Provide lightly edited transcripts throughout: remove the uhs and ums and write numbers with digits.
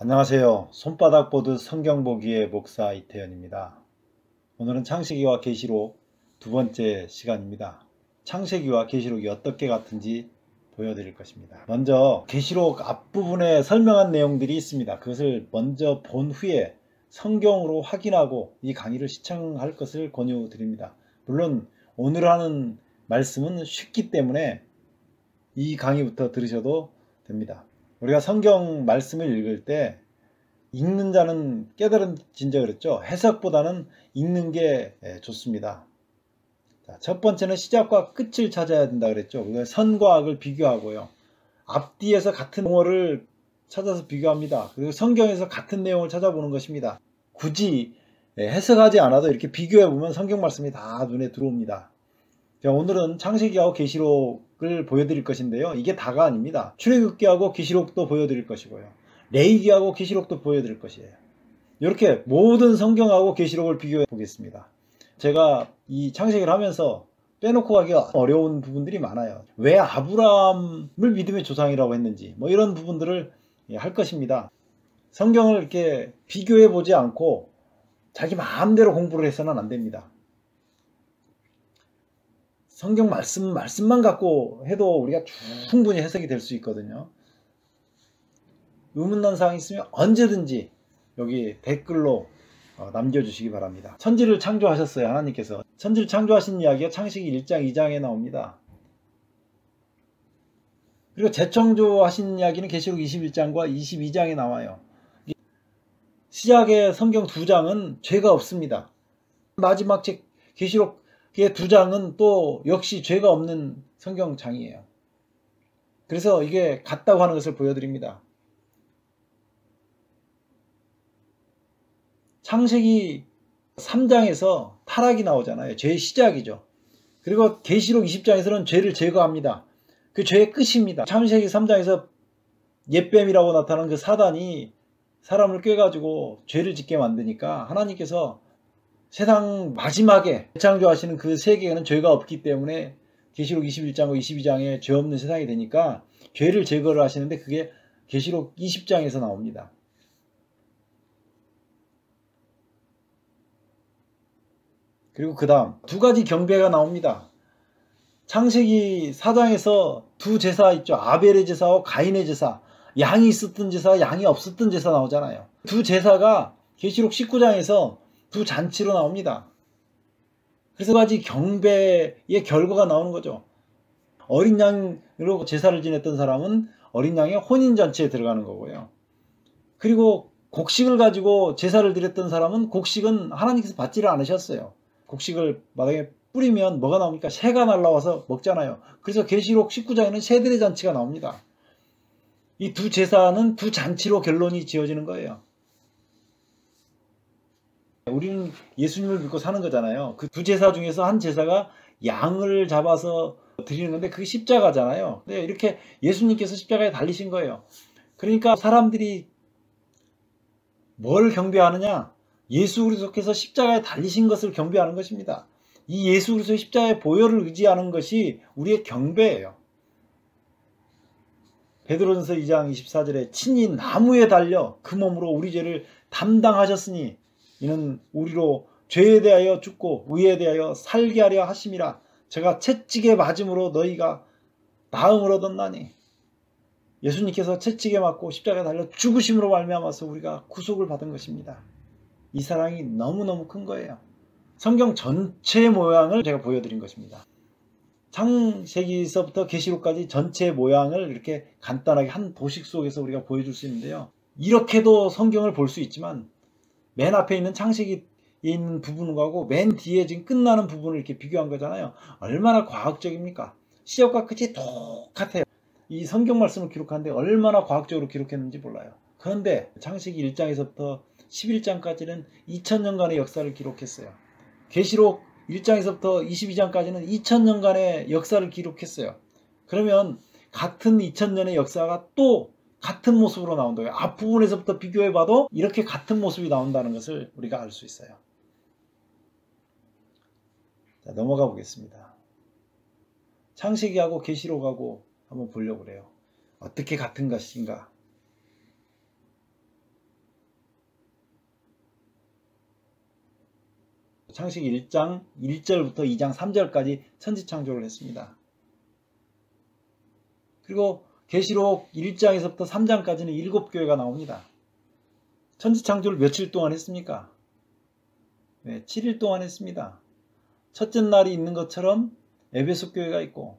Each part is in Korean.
안녕하세요. 손바닥 보듯 성경 보기의 목사 이태현입니다. 오늘은 창세기와 계시록 두 번째 시간입니다. 창세기와 계시록이 어떻게 같은지 보여드릴 것입니다. 먼저 계시록 앞부분에 설명한 내용들이 있습니다. 그것을 먼저 본 후에 성경으로 확인하고 이 강의를 시청할 것을 권유드립니다. 물론 오늘 하는 말씀은 쉽기 때문에 이 강의부터 들으셔도 됩니다. 우리가 성경 말씀을 읽을 때 읽는 자는 깨달은진저 그랬죠. 해석보다는 읽는 게 좋습니다. 자, 첫 번째는 시작과 끝을 찾아야 된다 그랬죠. 선과 악을 비교하고요. 앞뒤에서 같은 용어를 찾아서 비교합니다. 그리고 성경에서 같은 내용을 찾아보는 것입니다. 굳이 해석하지 않아도 이렇게 비교해보면 성경 말씀이 다 눈에 들어옵니다. 자, 오늘은 창세기하고 계시록을 보여드릴 것인데요. 이게 다가 아닙니다. 출애굽기하고 계시록도 보여드릴 것이고요. 레위기하고 계시록도 보여드릴 것이에요. 이렇게 모든 성경하고 계시록을 비교해 보겠습니다. 제가 이 창세기를 하면서 빼놓고 가기 어려운 부분들이 많아요. 왜 아브라함을 믿음의 조상이라고 했는지 뭐 이런 부분들을 할 것입니다. 성경을 이렇게 비교해 보지 않고 자기 마음대로 공부를 해서는 안 됩니다. 성경 말씀만 갖고 해도 우리가 충분히 해석이 될 수 있거든요. 의문난 사항이 있으면 언제든지 여기 댓글로 남겨주시기 바랍니다. 천지를 창조하셨어요. 하나님께서. 천지를 창조하신 이야기가 창세기 1장 2장에 나옵니다. 그리고 재창조하신 이야기는 계시록 21장과 22장에 나와요. 시작의 성경 2장은 죄가 없습니다. 마지막 책 계시록의 2장은 또 역시 죄가 없는 성경장이에요. 그래서 이게 같다고 하는 것을 보여드립니다. 창세기 3장에서 타락이 나오잖아요. 죄의 시작이죠. 그리고 계시록 20장에서는 죄를 제거합니다. 그 죄의 끝입니다. 창세기 3장에서 옛뱀이라고 나타나는 그 사단이 사람을 꾀가지고 죄를 짓게 만드니까 하나님께서 세상 마지막에 창조하시는 그 세계에는 죄가 없기 때문에 계시록 21장과 22장에 죄 없는 세상이 되니까 죄를 제거를 하시는데 그게 계시록 20장에서 나옵니다. 그리고 그 다음 두 가지 경배가 나옵니다. 창세기 4장에서 두 제사 있죠. 아벨의 제사와 가인의 제사. 양이 있었던 제사, 양이 없었던 제사 나오잖아요. 두 제사가 계시록 19장에서 두 잔치로 나옵니다. 그래서 두 가지 경배의 결과가 나오는 거죠. 어린 양으로 제사를 지냈던 사람은 어린 양의 혼인잔치에 들어가는 거고요. 그리고 곡식을 가지고 제사를 드렸던 사람은 곡식은 하나님께서 받지를 않으셨어요. 곡식을 마당에 뿌리면 뭐가 나옵니까? 새가 날라와서 먹잖아요. 그래서 계시록 19장에는 새들의 잔치가 나옵니다. 이 두 제사는 두 잔치로 결론이 지어지는 거예요. 우리는 예수님을 믿고 사는 거잖아요. 그 두 제사 중에서 한 제사가 양을 잡아서 드리는 건데 그게 십자가잖아요. 근데 이렇게 예수님께서 십자가에 달리신 거예요. 그러니까 사람들이 뭘 경배하느냐? 예수 그리스도께서 십자가에 달리신 것을 경배하는 것입니다. 이 예수 그리스도의 십자가의 보혈을 의지하는 것이 우리의 경배예요. 베드로전서 2장 24절에 친히 나무에 달려 그 몸으로 우리 죄를 담당하셨으니 이는 우리로 죄에 대하여 죽고 의에 대하여 살게 하려 하심이라. 제가 채찍에 맞음으로 너희가 나음을 얻었나니. 예수님께서 채찍에 맞고 십자가에 달려 죽으심으로 말미암아서 우리가 구속을 받은 것입니다. 이 사랑이 너무너무 큰 거예요. 성경 전체의 모양을 제가 보여드린 것입니다. 창세기서부터 계시록까지 전체 모양을 이렇게 간단하게 한 도식 속에서 우리가 보여줄 수 있는데요. 이렇게도 성경을 볼 수 있지만 맨 앞에 있는 창세기에 있는 부분하고 맨 뒤에 지금 끝나는 부분을 이렇게 비교한 거잖아요. 얼마나 과학적입니까? 시작과 끝이 똑같아요. 이 성경 말씀을 기록하는데 얼마나 과학적으로 기록했는지 몰라요. 그런데 창세기 1장에서부터 11장까지는 2000년간의 역사를 기록했어요. 계시록 1장에서부터 22장까지는 2000년간의 역사를 기록했어요. 그러면 같은 2000년의 역사가 또 같은 모습으로 나온다고요. 앞부분에서부터 비교해봐도 이렇게 같은 모습이 나온다는 것을 우리가 알 수 있어요. 자, 넘어가 보겠습니다. 창세기하고 계시록하고 한번 보려고 그래요. 어떻게 같은 것인가? 창세기 1장 1절부터 2장 3절까지 천지창조를 했습니다. 그리고 계시록 1장에서부터 3장까지는 7교회가 나옵니다. 천지창조를 며칠 동안 했습니까? 네, 7일 동안 했습니다. 첫째 날이 있는 것처럼 에베소 교회가 있고,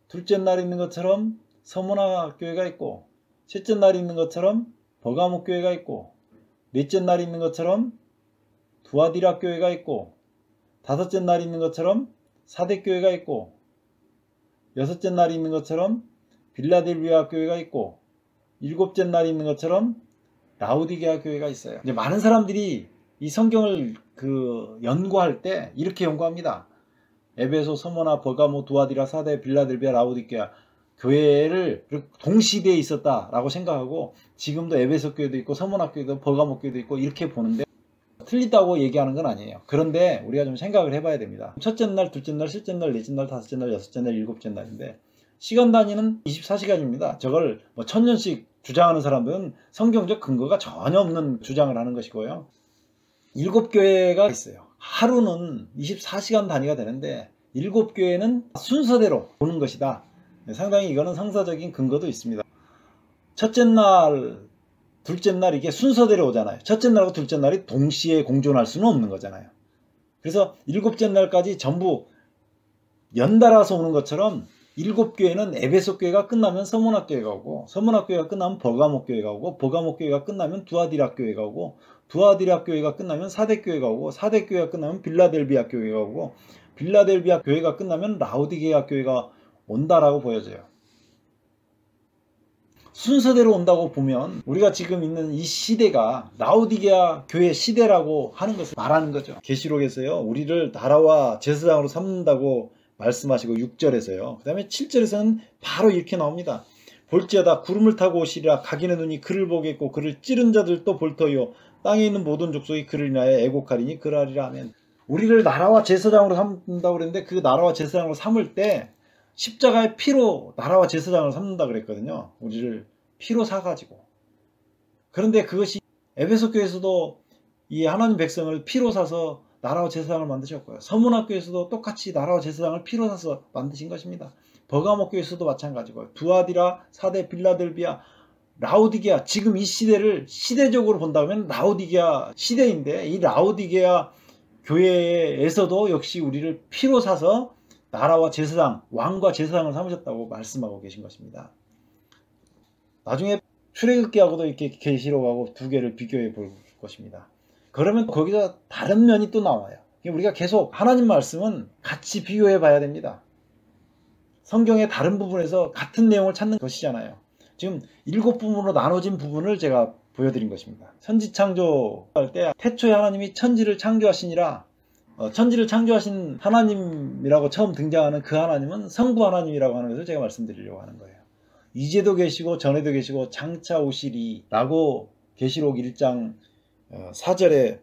둘째 날이 있는 것처럼 서문화 교회가 있고, 셋째 날이 있는 것처럼 버가모 교회가 있고, 넷째 날이 있는 것처럼 두아디라 교회가 있고, 다섯째 날이 있는 것처럼 사대 교회가 있고, 여섯째 날이 있는 것처럼 빌라델비아 교회가 있고, 일곱째 날이 있는 것처럼 라우디게아 교회가 있어요. 이제 많은 사람들이 이 성경을 연구할 때 이렇게 연구합니다. 에베소, 서머나, 버가모, 두아디라, 사대, 빌라델비아, 라우디게아 교회를 동시대에 있었다라고 생각하고, 지금도 에베소 교회도 있고 서머나 교회도 버가모 교회도 있고 이렇게 보는데, 틀리다고 얘기하는 건 아니에요. 그런데 우리가 좀 생각을 해봐야 됩니다. 첫째 날, 둘째 날, 셋째 날, 넷째 날, 다섯째 날, 여섯째 날, 일곱째 날인데 시간 단위는 24시간입니다. 저걸 뭐 1000년씩 주장하는 사람들은 성경적 근거가 전혀 없는 주장을 하는 것이고요. 7교회가 있어요. 하루는 24시간 단위가 되는데 7교회는 순서대로 보는 것이다. 상당히 이거는 성서적인 근거도 있습니다. 첫째 날, 둘째 날 이게 순서대로 오잖아요. 첫째 날하고 둘째 날이 동시에 공존할 수는 없는 거잖아요. 그래서 일곱째 날까지 전부 연달아서 오는 것처럼 7교회는 에베소 교회가 끝나면 서문화 교회가 오고, 서문화 교회가 끝나면 버가모 교회가 오고, 버가모 교회가 끝나면 두아디라 교회가 오고, 두아디라 교회가 끝나면 사대 교회가 오고, 사대 교회가 끝나면 빌라델비아 교회가 오고, 빌라델비아 교회가 끝나면 라우디게아 교회가 온다라고 보여져요. 순서대로 온다고 보면 우리가 지금 있는 이 시대가 라우디게아 교회 시대라고 하는 것을 말하는 거죠. 계시록에서요, 우리를 나라와 제사장으로 삼는다고 말씀하시고 6절에서요. 그 다음에 7절에서는 바로 이렇게 나옵니다. 볼지어다 구름을 타고 오시리라. 각인의 눈이 그를 보겠고 그를 찌른 자들도 볼 터이요 땅에 있는 모든 족속이 그를 인하여 애곡하리니 그러하리라 하면, 우리를 나라와 제사장으로 삼는다고 그랬는데 그 나라와 제사장으로 삼을 때 십자가의 피로 나라와 제사장을 삼는다 그랬거든요. 우리를 피로 사가지고. 그런데 그것이 에베소 교회에서도 이 하나님 백성을 피로 사서 나라와 제사장을 만드셨고요. 서문화 교회에서도 똑같이 나라와 제사장을 피로 사서 만드신 것입니다. 버가모 교회에서도 마찬가지고요. 두아디라, 사대, 빌라델비아, 라우디게아, 지금 이 시대를 시대적으로 본다면 라우디게아 시대인데, 이 라우디게아 교회에서도 역시 우리를 피로 사서 나라와 제사장, 왕과 제사장을 삼으셨다고 말씀하고 계신 것입니다. 나중에 출애굽기하고도 이렇게 계시록하고 두 개를 비교해 볼 것입니다. 그러면 거기서 다른 면이 또 나와요. 우리가 계속 하나님 말씀은 같이 비교해 봐야 됩니다. 성경의 다른 부분에서 같은 내용을 찾는 것이잖아요. 지금 7부분으로 나눠진 부분을 제가 보여드린 것입니다. 천지창조할 때 태초에 하나님이 천지를 창조하시니라. 천지를 창조하신 하나님이라고 처음 등장하는 그 하나님은 성부 하나님이라고 하는 것을 제가 말씀드리려고 하는 거예요. 이제도 계시고 전에도 계시고 장차 오시리 라고 계시록 1장 4절에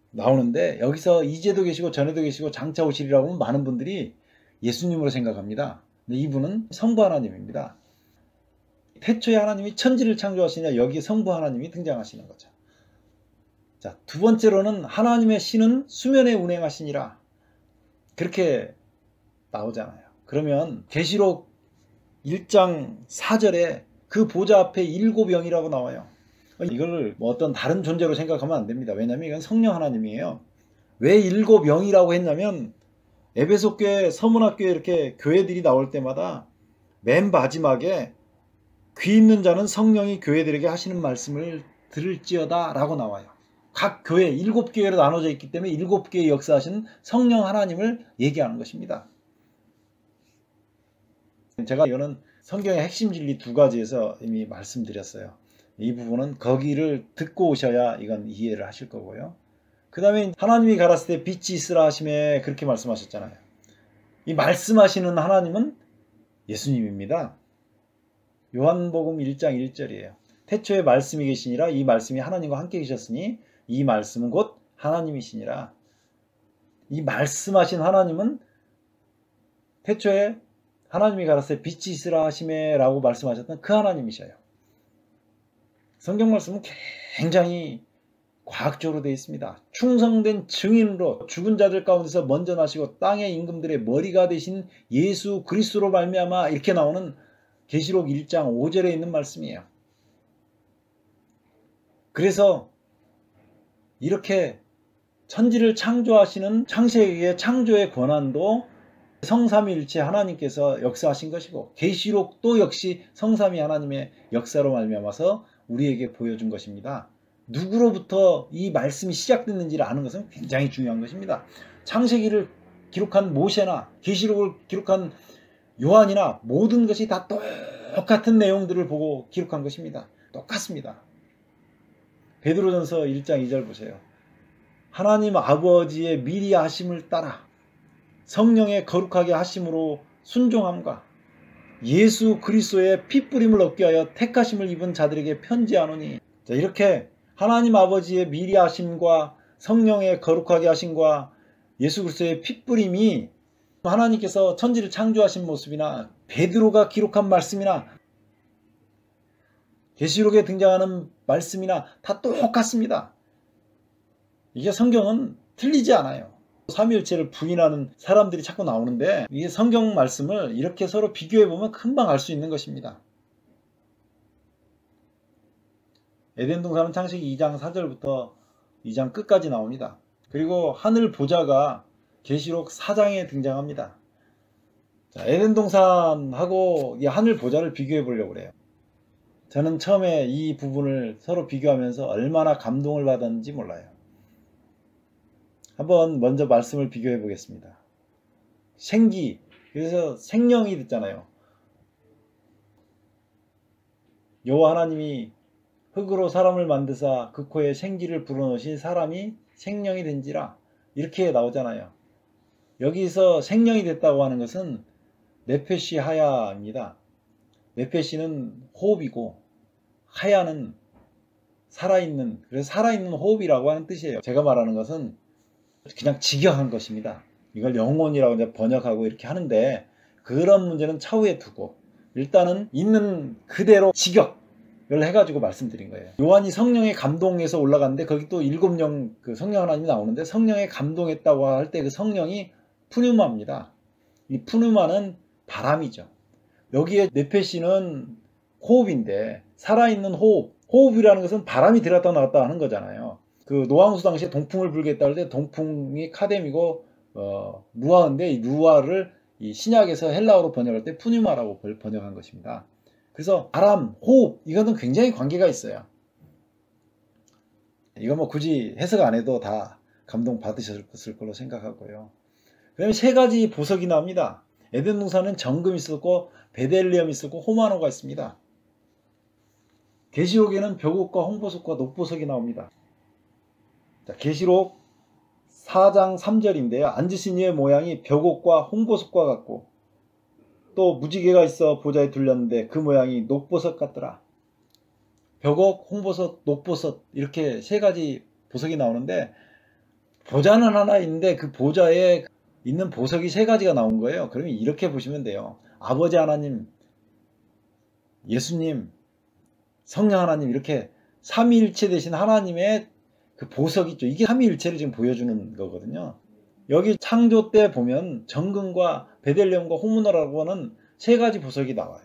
나오는데, 여기서 이제도 계시고 전에도 계시고 장차 오시리라고 하면 많은 분들이 예수님으로 생각합니다. 근데 이분은 성부 하나님입니다. 태초에 하나님이 천지를 창조하시냐, 여기 성부 하나님이 등장하시는 거죠. 자, 두 번째로는 하나님의 신은 수면에 운행하시니라, 그렇게 나오잖아요. 그러면 계시록 1장 4절에 그 보좌 앞에 7영이라고 나와요. 이걸 뭐 어떤 다른 존재로 생각하면 안 됩니다. 왜냐하면 이건 성령 하나님이에요. 왜 7영이라고 했냐면, 에베소 교회, 서문화 교회 이렇게 교회들이 나올 때마다 맨 마지막에 귀 있는 자는 성령이 교회들에게 하시는 말씀을 들을지어다 라고 나와요. 각 교회, 7교회로 나눠져 있기 때문에 7개의 역사하신 성령 하나님을 얘기하는 것입니다. 제가 이거는 성경의 핵심 진리 2가지에서 이미 말씀드렸어요. 이 부분은 거기를 듣고 오셔야 이건 이해를 하실 거고요. 그 다음에 하나님이 가라사대 때 빛이 있으라 하심에 그렇게 말씀하셨잖아요. 이 말씀하시는 하나님은 예수님입니다. 요한복음 1장 1절이에요. 태초에 말씀이 계시니라. 이 말씀이 하나님과 함께 계셨으니 이 말씀은 곧 하나님이시니라. 이 말씀하신 하나님은 태초에 하나님이 가라사대 빛이 있으라 하심에 라고 말씀하셨던 그 하나님이셔요. 성경 말씀은 굉장히 과학적으로 되어 있습니다. 충성된 증인으로 죽은 자들 가운데서 먼저 나시고 땅의 임금들의 머리가 되신 예수 그리스도로 말미암아 이렇게 나오는 계시록 1장 5절에 있는 말씀이에요. 그래서 이렇게 천지를 창조하시는 창세기의 창조의 권한도 성삼위일체 하나님께서 역사하신 것이고 계시록도 역시 성삼위 하나님의 역사로 말미암아서 우리에게 보여준 것입니다. 누구로부터 이 말씀이 시작됐는지를 아는 것은 굉장히 중요한 것입니다. 창세기를 기록한 모세나 계시록을 기록한 요한이나 모든 것이 다 똑같은 내용들을 보고 기록한 것입니다. 똑같습니다. 베드로전서 1장 2절 보세요. 하나님 아버지의 미리 하심을 따라 성령의 거룩하게 하심으로 순종함과 예수 그리스도의 핏뿌림을 얻게 하여 택하심을 입은 자들에게 편지하노니. 자, 이렇게 하나님 아버지의 미리 하심과 성령의 거룩하게 하심과 예수 그리스도의 핏뿌림이 하나님께서 천지를 창조하신 모습이나 베드로가 기록한 말씀이나 계시록에 등장하는 말씀이나 다 똑같습니다. 이게 성경은 틀리지 않아요. 삼위일체를 부인하는 사람들이 자꾸 나오는데 이 성경 말씀을 이렇게 서로 비교해보면 금방 알 수 있는 것입니다. 에덴 동산은 창세기 2장 4절부터 2장 끝까지 나옵니다. 그리고 하늘 보좌가 계시록 4장에 등장합니다. 자, 에덴 동산하고 이 하늘 보좌를 비교해 보려고 그래요. 저는 처음에 이 부분을 서로 비교하면서 얼마나 감동을 받았는지 몰라요. 한번 먼저 말씀을 비교해 보겠습니다. 생기, 그래서 생명이 됐잖아요. 여호와 하나님이 흙으로 사람을 만드사 그 코에 생기를 불어넣으신 사람이 생명이 된지라 이렇게 나오잖아요. 여기서 생명이 됐다고 하는 것은 네페시 하야입니다. 네페시는 호흡이고 하야는 살아있는, 그래서 살아있는 호흡이라고 하는 뜻이에요. 제가 말하는 것은 그냥 직역한 것입니다. 이걸 영혼이라고 이제 번역하고 이렇게 하는데 그런 문제는 차후에 두고 일단은 있는 그대로 직역을 해가지고 말씀드린 거예요. 요한이 성령의 감동에서 올라갔는데 거기 또 7명 그 성령 하나님이 나오는데 성령에 감동했다고 할 때 그 성령이 푸뉴마입니다. 이 푸뉴마는 바람이죠. 여기에 네페시는 호흡인데 살아있는 호흡, 호흡이라는 것은 바람이 들어갔다 나갔다 하는 거잖아요. 그 노아홍수 당시에 동풍을 불게 했다 할 때 동풍이 카뎀이고 루아인데 이 루아를 이 신약에서 헬라어로 번역할 때 푸뉴마라고 번역한 것입니다. 그래서 바람, 호흡 이거는 굉장히 관계가 있어요. 이거 뭐 굳이 해석 안 해도 다 감동 받으셨을 걸로 생각하고요. 그다음에 3가지 보석이 나옵니다. 에덴 동산은 정금이 있었고 베델리엄이 있었고 호마노가 있습니다. 계시록에는 벽옥과 홍보석과 녹보석이 나옵니다. 자, 계시록 4장 3절인데요. 앉으신 이의 모양이 벽옥과 홍보석과 같고 또 무지개가 있어 보좌에 둘렸는데 그 모양이 녹보석 같더라. 벽옥, 홍보석, 녹보석 이렇게 3가지 보석이 나오는데 보좌는 하나 있는데 그 보좌에 있는 보석이 3가지가 나온 거예요. 그러면 이렇게 보시면 돼요. 아버지 하나님, 예수님, 성령 하나님 이렇게 삼위일체 되신 하나님의 그 보석 있죠. 이게 삼위일체를 지금 보여주는 거거든요. 여기 창조 때 보면 정금과 베델리엄과 호무노라고 하는 3가지 보석이 나와요.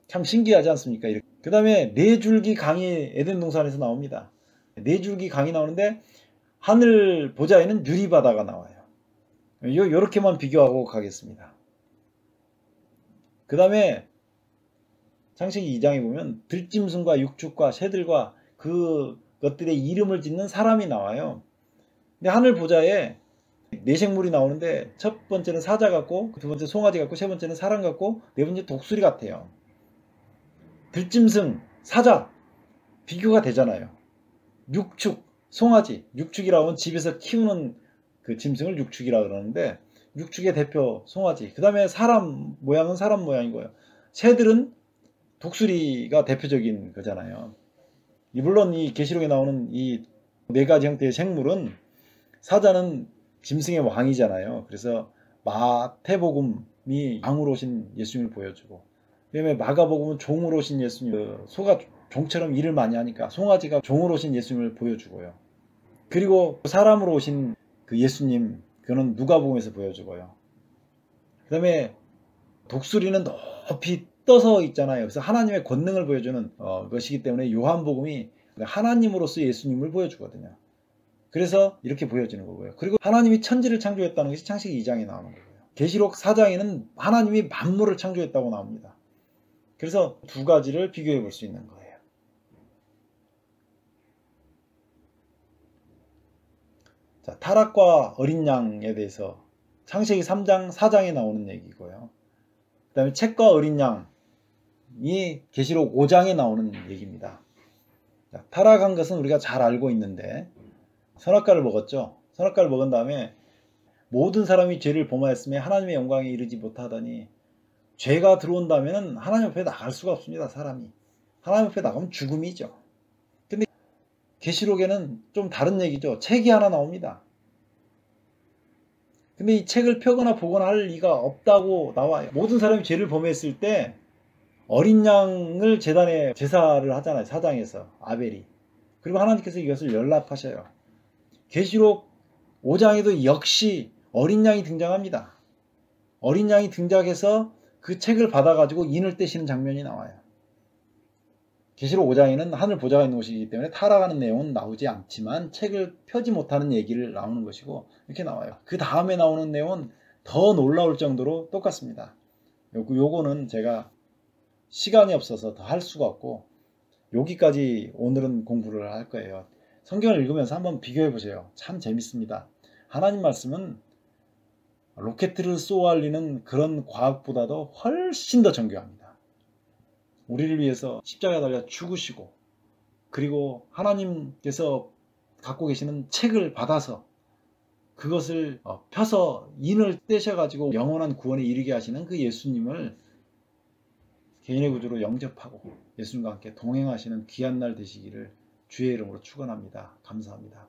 참 신기하지 않습니까? 그 다음에 4줄기 강이 에덴 동산에서 나옵니다. 4줄기 강이 나오는데 하늘 보좌에는 유리바다가 나와요. 요렇게만 비교하고 가겠습니다. 그 다음에 창세기 2장에 보면 들짐승과 육축과 새들과 그것들의 이름을 짓는 사람이 나와요. 근데 하늘 보좌에 4생물이 나오는데 첫 번째는 사자 같고 두 번째 송아지 같고 세 번째는 사람 같고 네 번째 독수리 같아요. 들짐승, 사자 비교가 되잖아요. 육축, 송아지, 육축이라고 하면 집에서 키우는 그 짐승을 육축이라고 그러는데 육축의 대표 송아지, 그 다음에 사람 모양은 사람 모양이고요. 새들은 독수리가 대표적인 거잖아요. 물론 이 계시록에 나오는 이 4가지 형태의 생물은 사자는 짐승의 왕이잖아요. 그래서 마태복음이 왕으로 오신 예수님을 보여주고 그 다음에 마가복음은 종으로 오신 예수님, 소가 종처럼 일을 많이 하니까 송아지가 종으로 오신 예수님을 보여주고요. 그리고 사람으로 오신 그 예수님, 그는 누가복음에서 보여주고요. 그 다음에 독수리는 높이 떠서 있잖아요. 그래서 하나님의 권능을 보여주는 것이기 때문에 요한복음이 하나님으로서 예수님을 보여주거든요. 그래서 이렇게 보여지는 거고요. 그리고 하나님이 천지를 창조했다는 것이 창세기 2장에 나오는 거고요. 계시록 4장에는 하나님이 만물을 창조했다고 나옵니다. 그래서 두 가지를 비교해 볼 수 있는 거예요. 자, 타락과 어린 양에 대해서 창세기 3장, 4장에 나오는 얘기고요. 그 다음에 책과 어린 양이 계시록 5장에 나오는 얘기입니다. 자, 타락한 것은 우리가 잘 알고 있는데 선악과를 먹었죠. 선악과를 먹은 다음에 모든 사람이 죄를 범하였음에 하나님의 영광에 이르지 못하더니 죄가 들어온다면 하나님 앞에 나갈 수가 없습니다. 사람이. 하나님 앞에 나가면 죽음이죠. 근데 계시록에는 좀 다른 얘기죠. 책이 하나 나옵니다. 근데 이 책을 펴거나 보거나 할 리가 없다고 나와요. 모든 사람이 죄를 범했을 때 어린 양을 제단에 제사를 하잖아요. 사장에서 아벨이. 그리고 하나님께서 이것을 연락하셔요. 계시록 5장에도 역시 어린 양이 등장합니다. 어린 양이 등장해서 그 책을 받아가지고 인을 떼시는 장면이 나와요. 계시록 5장에는 하늘 보좌가 있는 곳이기 때문에 타락하는 내용은 나오지 않지만 책을 펴지 못하는 얘기를 나오는 것이고 이렇게 나와요. 그 다음에 나오는 내용은 더 놀라울 정도로 똑같습니다. 요거는 제가 시간이 없어서 더 할 수가 없고 여기까지 오늘은 공부를 할 거예요. 성경을 읽으면서 한번 비교해 보세요. 참 재밌습니다. 하나님 말씀은 로켓을 쏘아올리는 그런 과학보다도 훨씬 더 정교합니다. 우리를 위해서 십자가에 달려 죽으시고 그리고 하나님께서 갖고 계시는 책을 받아서 그것을 펴서 인을 떼셔가지고 영원한 구원에 이르게 하시는 그 예수님을 개인의 구주로 영접하고 예수님과 함께 동행하시는 귀한 날 되시기를 주의 이름으로 축원합니다. 감사합니다.